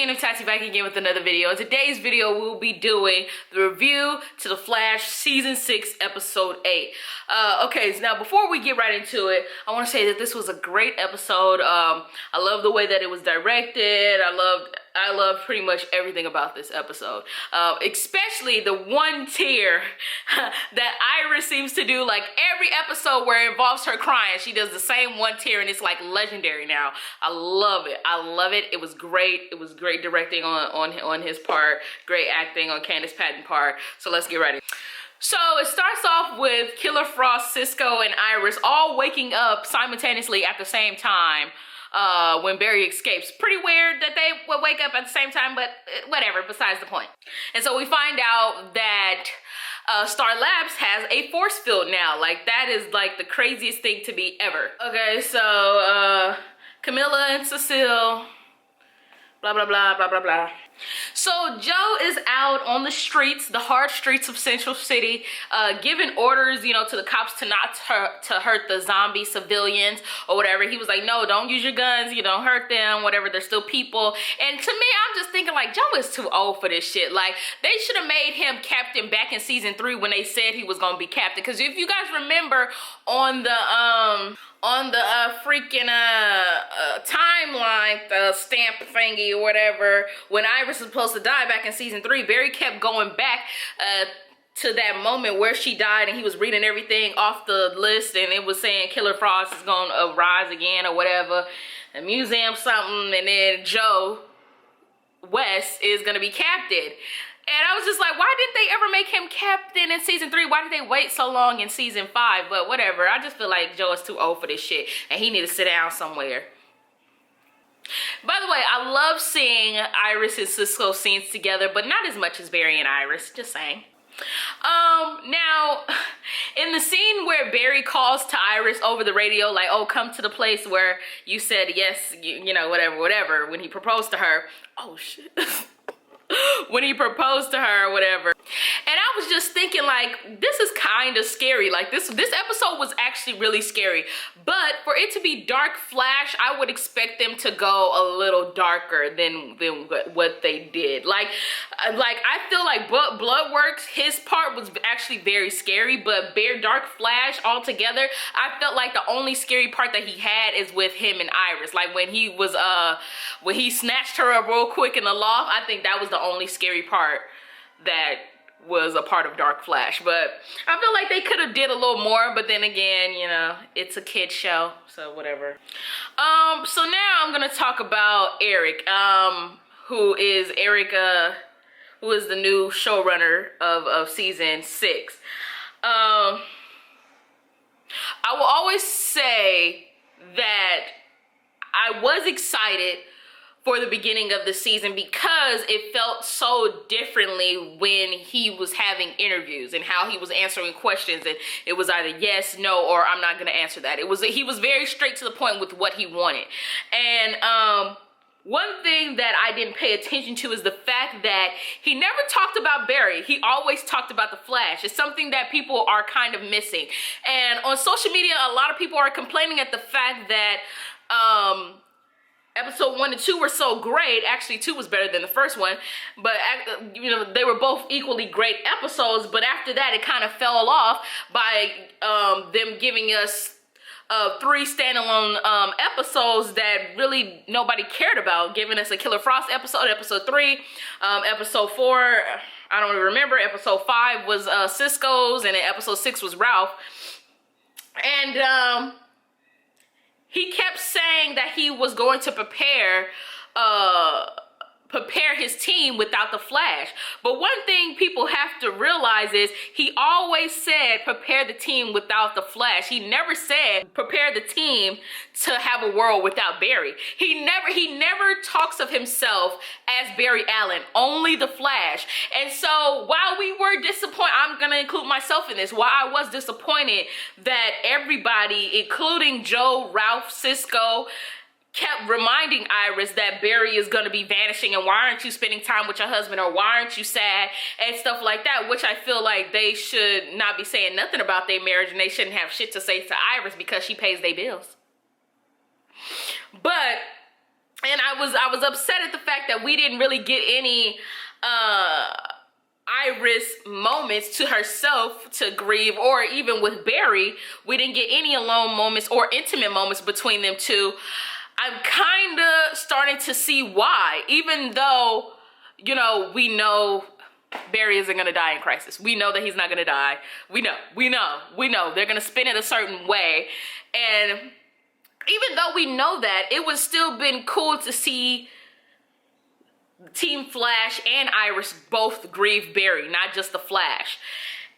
OhYoNameTaty back again with another video. In today's video, we'll be doing the review to The Flash Season 6, Episode 8. Okay, so now before we get right into it, I want to say that this was a great episode. I love the way that it was directed. I love pretty much everything about this episode, especially the one tear that Iris seems to do. Like every episode where it involves her crying, she does the same one tear, and it's like legendary now. I love it. I love it. It was great. It was great directing on his part, great acting on Candace Patton's part. So let's get ready. So it starts off with Killer Frost, Cisco, and Iris all waking up simultaneously at the same time. When Barry escapes. Pretty weird that they would wake up at the same time, but whatever, besides the point. And so we find out that Star Labs has a force field now. Like, that is like the craziest thing to be ever. Okay, so Camilla and Cecile, blah, blah, blah, blah, blah, blah. So Joe is out on the streets, the hard streets of Central City, giving orders, you know, to the cops to not hurt the zombie civilians or whatever. He was like, no, don't use your guns, you don't hurt them, whatever, they're still people. And to me, I'm just thinking like, Joe is too old for this shit. Like, they should have made him captain back in season 3 when they said he was gonna be captain. Because if you guys remember on the freaking timeline, the stamp thingy or whatever, when Iris was supposed to die back in season 3, Barry kept going back to that moment where she died, and he was reading everything off the list, and it was saying Killer Frost is gonna rise again or whatever, a museum something, and then Joe West is gonna be captain. And I was just like, why didn't they ever make him captain in season 3? Why did they wait so long in season 5? But whatever, I just feel like Joe is too old for this shit, and he need to sit down somewhere. By the way, I love seeing Iris and Cisco scenes together, but not as much as Barry and Iris, just saying. Now, in the scene where Barry calls to Iris over the radio, like, oh, come to the place where you said yes, you know, whatever, when he proposed to her. Oh, shit. When he proposed to her or whatever. And I was just thinking, like, this is kind of scary. Like, this episode was actually really scary. But for it to be Dark Flash, I would expect them to go a little darker than what they did. Like I feel like Bloodworks, his part was actually very scary, but Dark Flash altogether, I felt like the only scary part that he had is with him and Iris. Like when he was when he snatched her up real quick in the loft, I think that was the only scary part that was a part of Dark Flash. But I feel like they could have did a little more, but then again, you know, it's a kid's show, so whatever. So now I'm gonna talk about Eric, who is the new showrunner of season 6. I will always say that I was excited for the beginning of the season because it felt so differently when he was having interviews and how he was answering questions, and it was either yes, no, or I'm not gonna answer that. He was very straight to the point with what he wanted. And one thing that I didn't pay attention to is the fact that he never talked about Barry. He always talked about the Flash. It's something that people are kind of missing. And on social media, a lot of people are complaining at the fact that episode 1 and 2 were so great. Actually, 2 was better than the first one, but you know, they were both equally great episodes. But after that, it kind of fell off by them giving us 3 standalone episodes that really nobody cared about, giving us a Killer Frost episode, episode 3, episode 4, I don't even remember, episode 5 was Cisco's, and then episode 6 was Ralph. And he kept saying that he was going to prepare his team without the Flash. But one thing people have to realize is he always said prepare the team without the Flash. He never said prepare the team to have a world without Barry. He never talks of himself as Barry Allen, only the Flash. And so while we were disappointed, I'm gonna include myself in this, while I was disappointed that everybody, including Joe, Ralph, Cisco, kept reminding Iris that Barry is going to be vanishing, and why aren't you spending time with your husband, or why aren't you sad, and stuff like that, which I feel like they should not be saying nothing about their marriage, and they shouldn't have shit to say to Iris because she pays their bills. But And I was upset at the fact that we didn't really get any Iris moments to herself to grieve, or even with Barry, we didn't get any alone moments or intimate moments between them two. I'm kind of starting to see why, even though, you know, we know Barry isn't going to die in Crisis. We know that he's not going to die. We know. They're going to spin it a certain way. And even though we know that, it would still been cool to see Team Flash and Iris both grieve Barry, not just the Flash.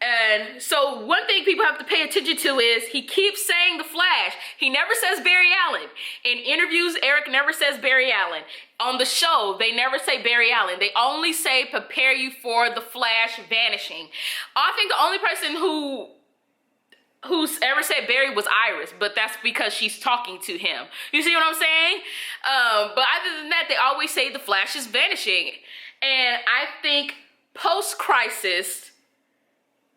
And so one thing people have to pay attention to is he keeps saying the Flash. He never says Barry Allen. In interviews, Eric never says Barry Allen. On the show, they never say Barry Allen. They only say prepare you for the Flash vanishing. I think the only person who's ever said Barry was Iris, but that's because she's talking to him. You see what I'm saying? But other than that, they always say the Flash is vanishing. And I think post-Crisis,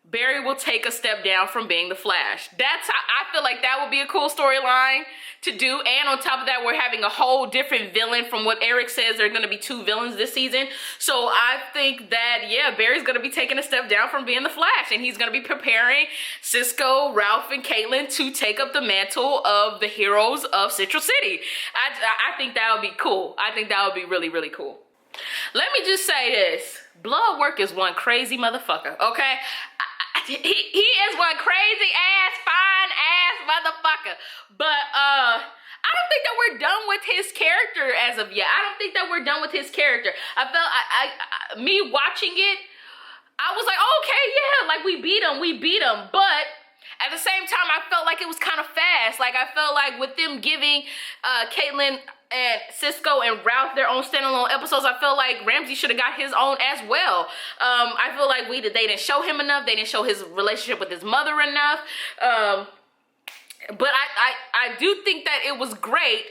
Barry will take a step down from being the Flash. I feel like that would be a cool storyline to do. And on top of that, we're having a whole different villain from what Eric says. There are going to be 2 villains this season. So I think that, yeah, Barry's going to be taking a step down from being the Flash. And he's going to be preparing Cisco, Ralph, and Caitlin to take up the mantle of the heroes of Central City. I think that would be cool. I think that would be really, really cool. Let me just say this. Bloodwork is one crazy motherfucker, okay? He is one crazy ass, fine ass motherfucker. But I don't think that we're done with his character as of yet. I don't think that we're done with his character. I felt me watching it, I was like, oh, okay, yeah, like we beat him. But at the same time, I felt like it was kind of fast. Like I felt like with them giving Caitlin and Cisco and Ralph their own standalone episodes, I feel like Ramsey should have got his own as well. I feel like they didn't show him enough. They didn't show his relationship with his mother enough. But I do think that it was great,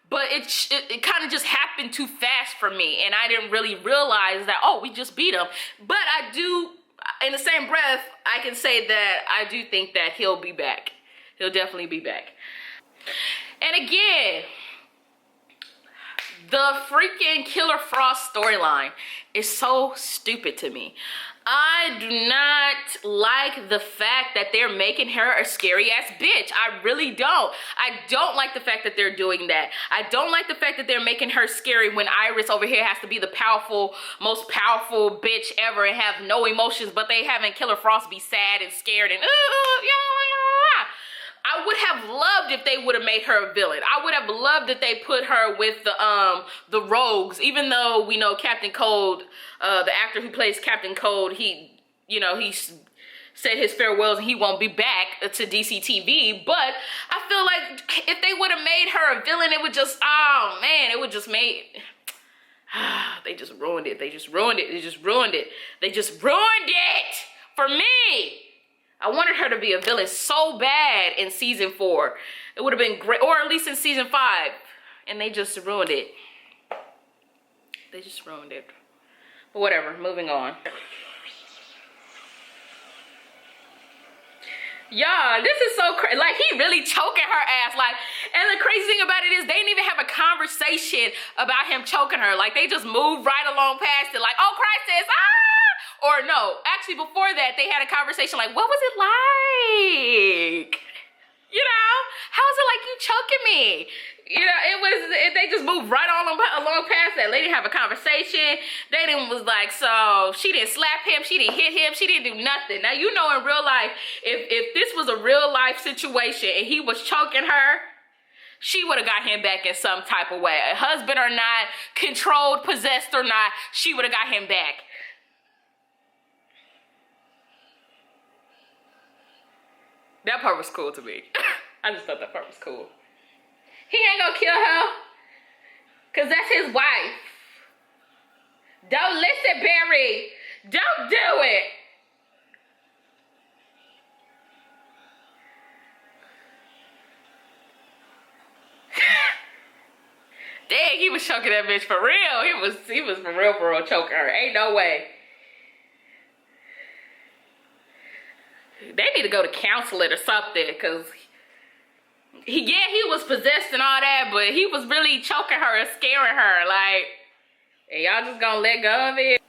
but it kind of just happened too fast for me, and I didn't really realize that, oh, we just beat him. But I do, in the same breath, I can say that I do think that he'll be back. He'll definitely be back. And again, the freaking Killer Frost storyline is so stupid to me. I do not like the fact that they're making her a scary ass bitch. I really don't. I don't like the fact that they're doing that. I don't like the fact that they're making her scary when Iris over here has to be the most powerful bitch ever and have no emotions, but they having Killer Frost be sad and scared and I would have loved if they would have made her a villain. I would have loved that they put her with the rogues, even though we know Captain Cold, the actor who plays Captain Cold, he said his farewells and he won't be back to DC TV. But I feel like if they would have made her a villain, it would just, oh man, it would just made, they just ruined it. They just ruined it for me. I wanted her to be a villain so bad in season 4. It would have been great, or at least in season 5. And they just ruined it. But whatever, moving on. Y'all, this is so crazy. Like, he really choking her ass. Like, and the crazy thing about it is they didn't even have a conversation about him choking her. Like, they just moved right along past it. Like, oh, Crisis, ah! Or no, actually before that, they had a conversation like, what was it like? You know, how is it like you choking me? You know, they just moved right on along past that. They didn't have a conversation. They didn't was like, so she didn't slap him, she didn't hit him, she didn't do nothing. Now, you know, in real life, if this was a real life situation and he was choking her, she would have got him back in some type of way. A husband or not, controlled, possessed or not, she would have got him back. That part was cool to me. I just thought that part was cool. He ain't gonna kill her, cause that's his wife. Don't listen, Barry. Don't do it. Dang, he was choking that bitch for real. He was for real choking her. Ain't no way. They need to go to counseling or something, because He was possessed and all that, but he was really choking her and scaring her. Like, hey, y'all just gonna let go of it?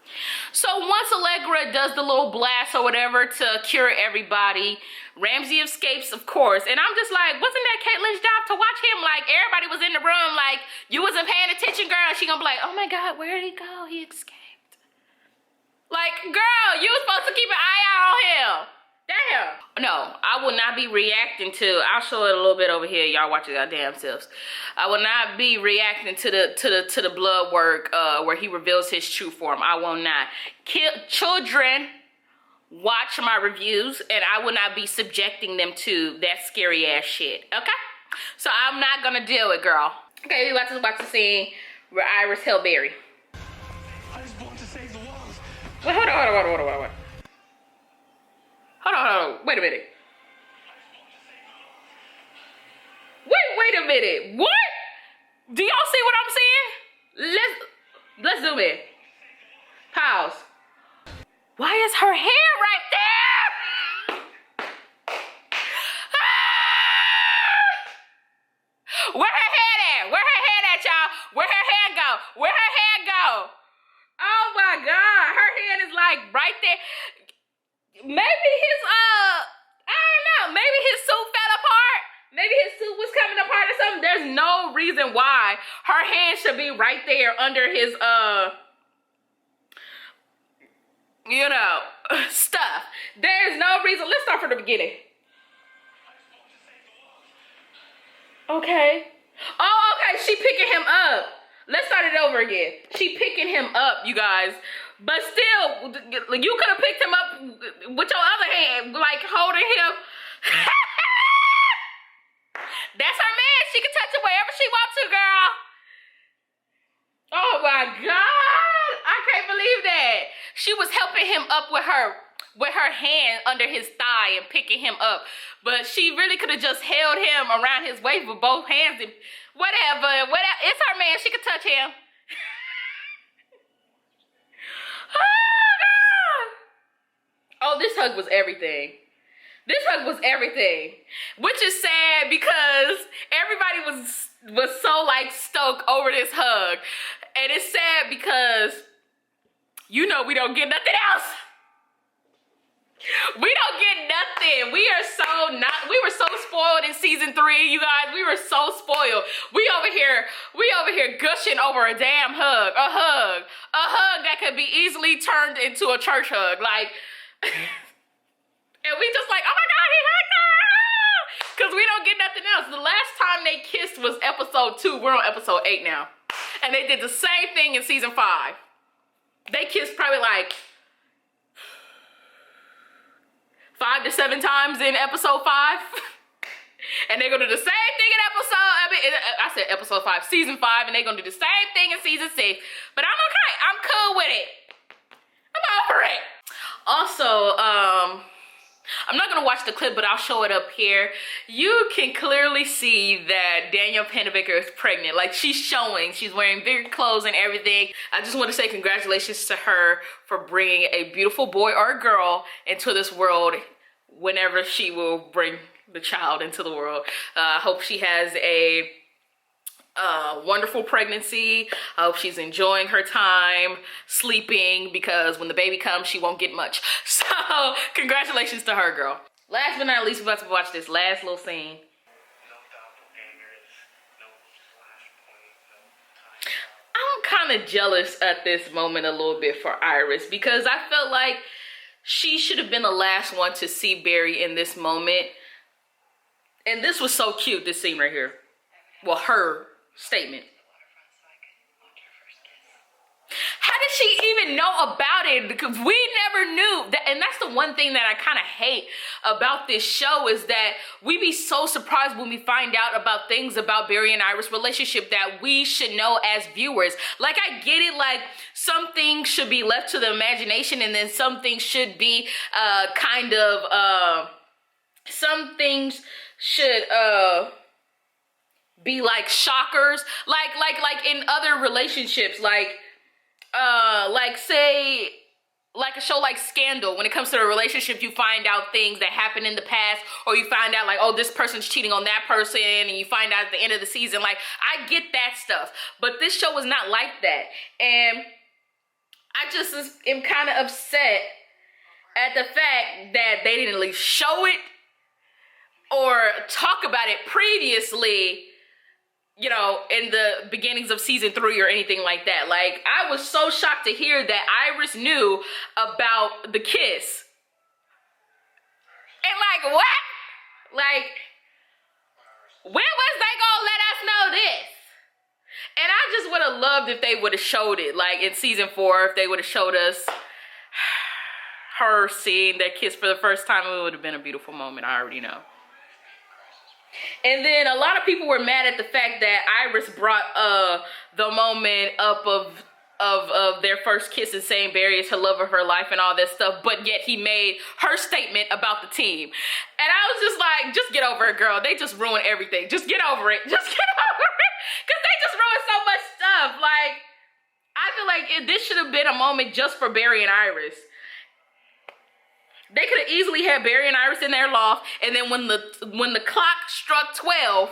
So once Allegra does the little blast or whatever to cure everybody, Ramsey escapes, of course. And I'm just like, wasn't that Caitlyn's job to watch him? Like, everybody was in the room, like, you wasn't paying attention, girl. She gonna be like, oh my God, where did he go? He escaped. Like, girl, you was supposed to keep an eye out on him. Damn. No, I will not be reacting to, I'll show it a little bit over here. Y'all watch your goddamn selves. I will not be reacting to the blood work where he reveals his true form. I will not. Children watch my reviews, and I will not be subjecting them to that scary ass shit. Okay? So I'm not gonna deal with, girl. Okay, we about to watch the scene where Iris held Barry. I was born to save the world. Wait, hold on. Hold on. Wait a minute. Wait a minute. What? Do y'all see what I'm seeing? Let's zoom in. Pause. Why is her hair right there? Where her head at? Where her head at, y'all? Where her head go? Where her head go? Oh my God. Her head is like right there. Maybe his, I don't know. Maybe his suit fell apart. Maybe his suit was coming apart or something. There's no reason why her hand should be right there under his, you know, stuff. There's no reason. Let's start from the beginning. Okay. Oh, okay. She picking him up. Let's start it over again. She picking him up, you guys. But still, you could have picked him up with your other hand, like holding him. That's her man. She can touch him wherever she wants to, girl. Oh my God. I can't believe that. She was helping him up with her hand under his thigh and picking him up. But she really could have just held him around his waist with both hands and whatever. It's her man. She could touch him. Oh, this hug was everything. This hug was everything. Which is sad because everybody was so like stoked over this hug. And it's sad because you know we don't get nothing else. We don't get nothing. We were so spoiled in season 3, you guys. We were so spoiled. We over here gushing over a damn hug. A hug that could be easily turned into a church hug. Like, and we just like, oh my God, he hugged her. Because we don't get nothing else. The last time they kissed was episode 2. We're on episode 8 now. And they did the same thing in season 5. They kissed probably like 5 to 7 times in episode 5. And they're gonna do the same thing in episode 5, season 5, and they're gonna do the same thing in season 6. But I'm okay. I'm cool with it. I'm over it. Also, I'm not gonna watch the clip, but I'll show it up here. You can clearly see that Danielle Panabaker is pregnant. Like, she's wearing bigger clothes and everything. I just want to say congratulations to her for bringing a beautiful boy or a girl into this world whenever she will bring the child into the world. I hope she has a wonderful pregnancy. I hope she's enjoying her time sleeping, because when the baby comes, she won't get much. So congratulations to her, girl. Last but not least, we're about to watch this last little scene. I'm kind of jealous at this moment a little bit for Iris, because I felt like she should have been the last one to see Barry in this moment. And this was so cute, this scene right here. Well, her statement. How did she even know about it? Because we never knew that. And that's the one thing that I kind of hate about this show, is that we be so surprised when we find out about things about Barry and Iris' relationship that we should know as viewers. Like, I get it, like some things should be left to the imagination, and then some things should be some things should be like shockers, like in other relationships, like say like a show like Scandal, when it comes to a relationship, you find out things that happened in the past, or you find out like, oh, this person's cheating on that person, and you find out at the end of the season. Like, I get that stuff, but this show was not like that. And I just am kind of upset at the fact that they didn't at least show it or talk about it previously, you know, in the beginnings of season 3 or anything like that. Like, I was so shocked to hear that Iris knew about the kiss. And like, what? Like, when was they gonna let us know this? And I just would have loved if they would have showed it, like in season 4, if they would have showed us her seeing that kiss for the first time. It would have been a beautiful moment, I already know. And then a lot of people were mad at the fact that Iris brought the moment up of their first kiss and saying Barry is her love of her life and all that stuff, but yet he made her statement about the team. And I was just like, just get over it, girl. They just ruined everything. Just get over it. Just get over it. Because they just ruined so much stuff. Like, I feel like this should have been a moment just for Barry and Iris. They could have easily had Barry and Iris in their loft, and then when the clock struck 12,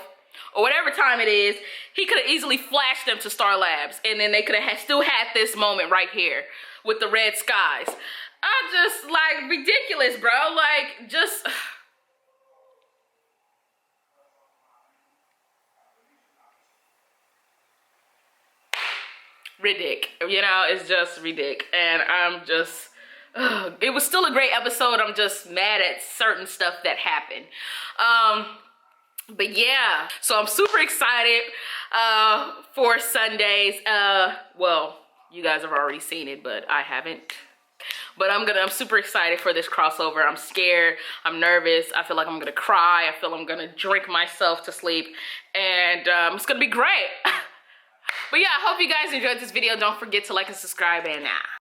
or whatever time it is, he could have easily flashed them to Star Labs, and then they could have still had this moment right here with the red skies. I'm just like, ridiculous, bro. Like, just... ridic. You know, it's just ridic. And I'm just... it was still a great episode. I'm just mad at certain stuff that happened. But yeah, so I'm super excited for Sundays. Well, you guys have already seen it, but I haven't. But I'm super excited for this crossover. I'm scared, I'm nervous, I feel like I'm gonna cry, I feel I'm gonna drink myself to sleep, and it's gonna be great. But yeah, I hope you guys enjoyed this video. Don't forget to like and subscribe, and